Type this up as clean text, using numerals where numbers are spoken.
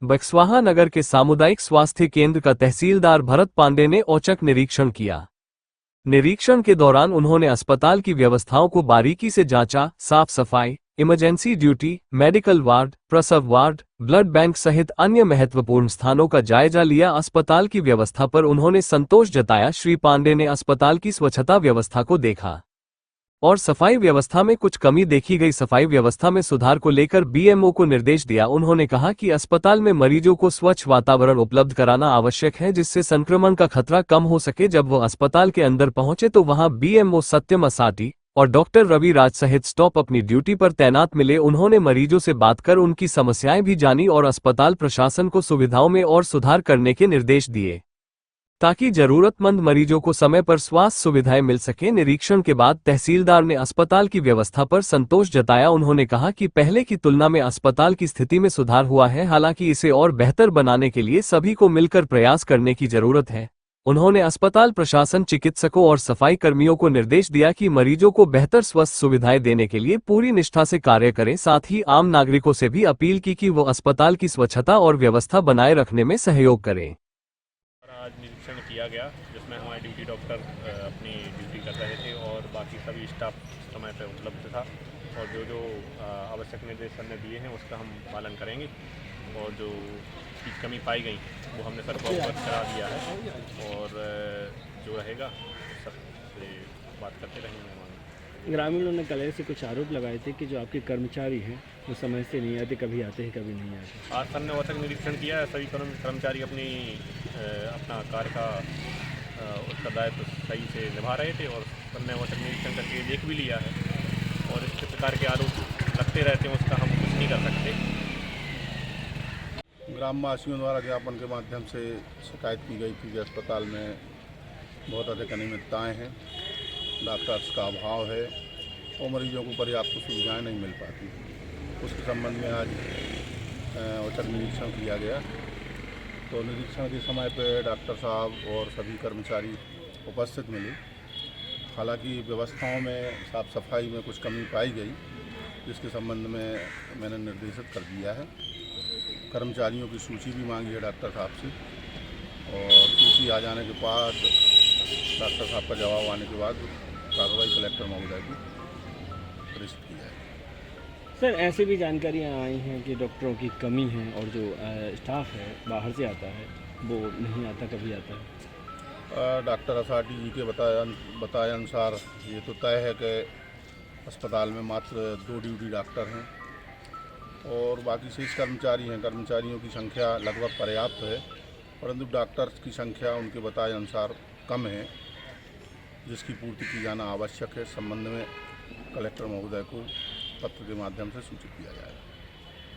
बक्सवाहा नगर के सामुदायिक स्वास्थ्य केंद्र का तहसीलदार भरत पांडे ने औचक निरीक्षण किया। निरीक्षण के दौरान उन्होंने अस्पताल की व्यवस्थाओं को बारीकी से जांचा, साफ सफाई, इमरजेंसी ड्यूटी, मेडिकल वार्ड, प्रसव वार्ड, ब्लड बैंक सहित अन्य महत्वपूर्ण स्थानों का जायजा लिया। अस्पताल की व्यवस्था पर उन्होंने संतोष जताया। श्री पांडे ने अस्पताल की स्वच्छता व्यवस्था को देखा और सफाई व्यवस्था में कुछ कमी देखी गई। सफाई व्यवस्था में सुधार को लेकर बीएमओ को निर्देश दिया। उन्होंने कहा कि अस्पताल में मरीजों को स्वच्छ वातावरण उपलब्ध कराना आवश्यक है, जिससे संक्रमण का खतरा कम हो सके। जब वो अस्पताल के अंदर पहुंचे तो वहां बीएमओ सत्यम असाटी और डॉक्टर रवि राज सहित स्टाफ अपनी ड्यूटी पर तैनात मिले। उन्होंने मरीजों से बात कर उनकी समस्याएं भी जानी और अस्पताल प्रशासन को सुविधाओं में और सुधार करने के निर्देश दिए, ताकि जरूरतमंद मरीजों को समय पर स्वास्थ्य सुविधाएं मिल सके। निरीक्षण के बाद तहसीलदार ने अस्पताल की व्यवस्था पर संतोष जताया। उन्होंने कहा कि पहले की तुलना में अस्पताल की स्थिति में सुधार हुआ है, हालांकि इसे और बेहतर बनाने के लिए सभी को मिलकर प्रयास करने की जरूरत है। उन्होंने अस्पताल प्रशासन, चिकित्सकों और सफाई कर्मियों को निर्देश दिया कि मरीजों को बेहतर स्वास्थ्य सुविधाएं देने के लिए पूरी निष्ठा से कार्य करें। साथ ही आम नागरिकों से भी अपील की कि वो अस्पताल की स्वच्छता और व्यवस्था बनाए रखने में सहयोग करें। आज निरीक्षण किया गया, जिसमें हमारे ड्यूटी डॉक्टर अपनी ड्यूटी कर रहे थे और बाकी सभी स्टाफ समय पर उपलब्ध था और जो आवश्यक निर्देश सर ने दिए हैं उसका हम पालन करेंगे और जो चीज़ कमी पाई गई वो हमने सर को अवगत करा दिया है और जो रहेगा सर से बात करते रहेंगे। ग्रामीणों ने कल से कुछ आरोप लगाए थे कि जो आपके कर्मचारी हैं वो समय से नहीं आते, कभी आते हैं कभी नहीं आते। आज सर ने औचक निरीक्षण किया है। सभी कर्मचारी अपना कार्य का उसका दायित्व सही से निभा रहे थे और सर ने औचक निरीक्षण करके देख भी लिया है और इस प्रकार के आरोप लगते रहते हैं, उसका हम कुछ नहीं कर सकते। ग्रामवासियों द्वारा ज्ञापन के माध्यम से शिकायत की गई थी कि अस्पताल में बहुत अधिक अनियमितताएँ हैं, डॉक्टर्स का अभाव है और मरीजों को पर्याप्त सुविधाएं नहीं मिल पाती। उसके संबंध में आज औचक निरीक्षण किया गया। तो निरीक्षण के समय पर डॉक्टर साहब और सभी कर्मचारी उपस्थित मिले। हालांकि व्यवस्थाओं में साफ सफाई में कुछ कमी पाई गई, जिसके संबंध में मैंने निर्देशित कर दिया है। कर्मचारियों की सूची भी मांगी है डॉक्टर साहब से और सूची आ जाने के बाद, डॉक्टर साहब का जवाब आने के बाद कार्रवाई कलेक्टर महोदय की प्रेषित की जाएगी। सर, ऐसी भी जानकारियां आई हैं कि डॉक्टरों की कमी है और जो स्टाफ है बाहर से आता है वो नहीं आता, कभी आता है। डॉक्टर असाटी जी के बताए अनुसार ये तो तय है कि अस्पताल में मात्र 2 ड्यूटी डॉक्टर हैं और बाकी शेष कर्मचारी हैं। कर्मचारियों की संख्या लगभग पर्याप्त है, परंतु डॉक्टर्स की संख्या उनके बताए अनुसार कम है, जिसकी पूर्ति की जाना आवश्यक है। संबंध में कलेक्टर महोदय को पत्र के माध्यम से सूचित किया जाएगा।